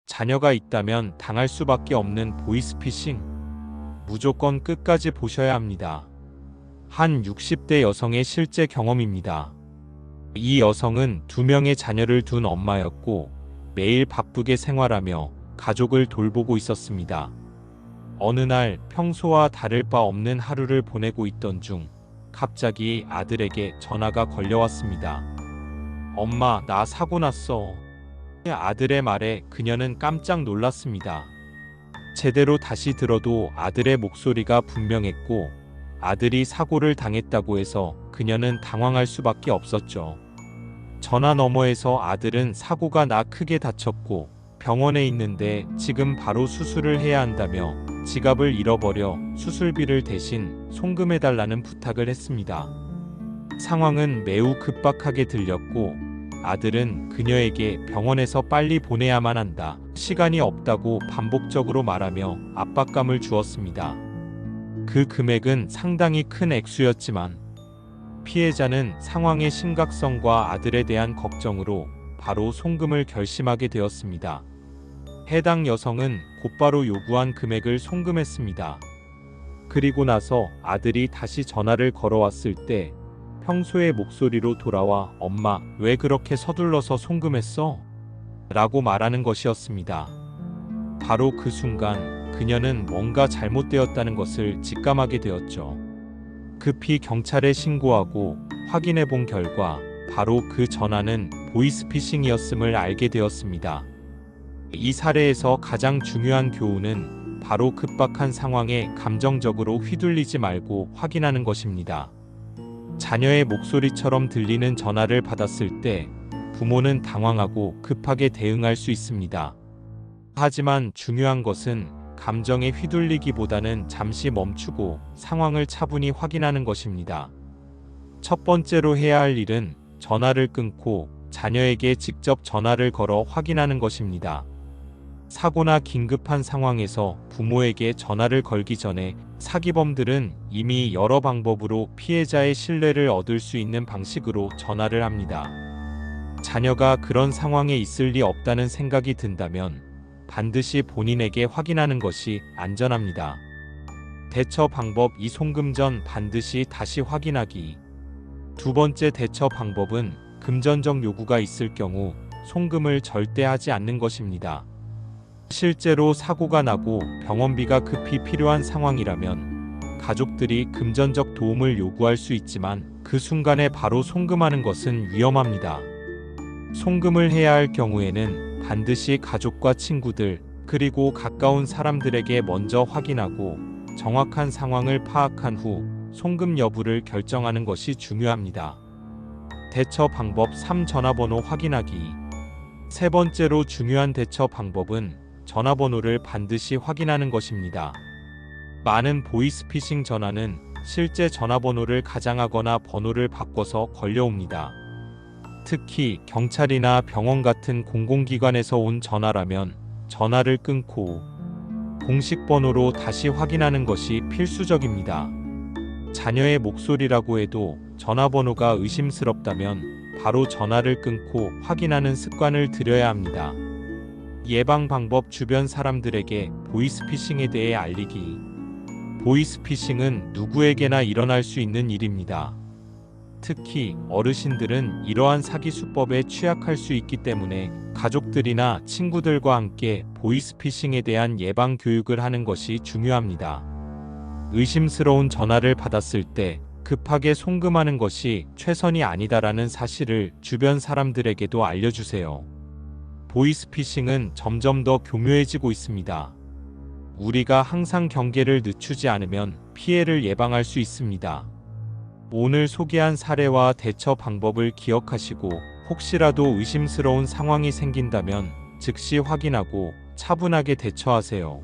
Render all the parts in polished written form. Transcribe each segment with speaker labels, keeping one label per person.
Speaker 1: 자녀가 있다면 당할 수밖에 없는 보이스피싱. 무조건 끝까지 보셔야 합니다. 한 60대 여성의 실제 경험입니다. 이 여성은 2명의 자녀를 둔 엄마였고 매일 바쁘게 생활하며 가족을 돌보고 있었습니다. 어느 날 평소와 다를 바 없는 하루를 보내고 있던 중 갑자기 아들에게 전화가 걸려왔습니다. 엄마, 나 사고 났어. 아들의 말에 그녀는 깜짝 놀랐습니다. 제대로 다시 들어도 아들의 목소리가 분명했고 아들이 사고를 당했다고 해서 그녀는 당황할 수밖에 없었죠. 전화 너머에서 아들은 사고가 나 크게 다쳤고 병원에 있는데 지금 바로 수술을 해야 한다며 지갑을 잃어버려 수술비를 대신 송금해달라는 부탁을 했습니다. 상황은 매우 급박하게 들렸고 아들은 그녀에게 병원에서 빨리 보내야만 한다, 시간이 없다고 반복적으로 말하며 압박감을 주었습니다. 그 금액은 상당히 큰 액수였지만 피해자는 상황의 심각성과 아들에 대한 걱정으로 바로 송금을 결심하게 되었습니다. 해당 여성은 곧바로 요구한 금액을 송금했습니다. 그리고 나서 아들이 다시 전화를 걸어왔을 때 평소의 목소리로 돌아와 엄마, 왜 그렇게 서둘러서 송금했어? 라고 말하는 것이었습니다. 바로 그 순간 그녀는 뭔가 잘못되었다는 것을 직감하게 되었죠. 급히 경찰에 신고하고 확인해 본 결과 바로 그 전화는 보이스피싱이었음을 알게 되었습니다. 이 사례에서 가장 중요한 교훈은 바로 급박한 상황에 감정적으로 휘둘리지 말고 확인하는 것입니다. 자녀의 목소리처럼 들리는 전화를 받았을 때 부모는 당황하고 급하게 대응할 수 있습니다. 하지만 중요한 것은 감정에 휘둘리기보다는 잠시 멈추고 상황을 차분히 확인하는 것입니다. 첫 번째로 해야 할 일은 전화를 끊고 자녀에게 직접 전화를 걸어 확인하는 것입니다. 사고나 긴급한 상황에서 부모에게 전화를 걸기 전에 사기범들은 이미 여러 방법으로 피해자의 신뢰를 얻을 수 있는 방식으로 전화를 합니다. 자녀가 그런 상황에 있을 리 없다는 생각이 든다면 반드시 본인에게 확인하는 것이 안전합니다. 대처 방법 2. 송금 전 반드시 다시 확인하기. 두 번째 대처 방법은 금전적 요구가 있을 경우 송금을 절대 하지 않는 것입니다. 실제로 사고가 나고 병원비가 급히 필요한 상황이라면 가족들이 금전적 도움을 요구할 수 있지만 그 순간에 바로 송금하는 것은 위험합니다. 송금을 해야 할 경우에는 반드시 가족과 친구들 그리고 가까운 사람들에게 먼저 확인하고 정확한 상황을 파악한 후 송금 여부를 결정하는 것이 중요합니다. 대처 방법 3. 전화번호 확인하기. 세 번째로 중요한 대처 방법은 전화번호를 반드시 확인하는 것입니다. 많은 보이스피싱 전화는 실제 전화번호를 가장하거나 번호를 바꿔서 걸려옵니다. 특히 경찰이나 병원 같은 공공기관에서 온 전화라면 전화를 끊고 공식 번호로 다시 확인하는 것이 필수적입니다. 자녀의 목소리라고 해도 전화번호가 의심스럽다면 바로 전화를 끊고 확인하는 습관을 들여야 합니다. 예방 방법 주변 사람들에게 보이스피싱에 대해 알리기. 보이스피싱은 누구에게나 일어날 수 있는 일입니다. 특히 어르신들은 이러한 사기 수법에 취약할 수 있기 때문에 가족들이나 친구들과 함께 보이스피싱에 대한 예방 교육을 하는 것이 중요합니다. 의심스러운 전화를 받았을 때 급하게 송금하는 것이 최선이 아니다라는 사실을 주변 사람들에게도 알려주세요. 보이스피싱은 점점 더 교묘해지고 있습니다. 우리가 항상 경계를 늦추지 않으면 피해를 예방할 수 있습니다. 오늘 소개한 사례와 대처 방법을 기억하시고 혹시라도 의심스러운 상황이 생긴다면 즉시 확인하고 차분하게 대처하세요.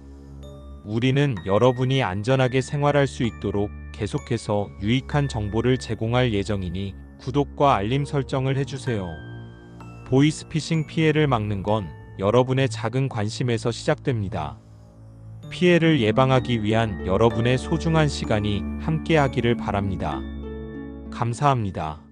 Speaker 1: 우리는 여러분이 안전하게 생활할 수 있도록 계속해서 유익한 정보를 제공할 예정이니 구독과 알림 설정을 해주세요. 보이스피싱 피해를 막는 건 여러분의 작은 관심에서 시작됩니다. 피해를 예방하기 위한 여러분의 소중한 시간이 함께하기를 바랍니다. 감사합니다.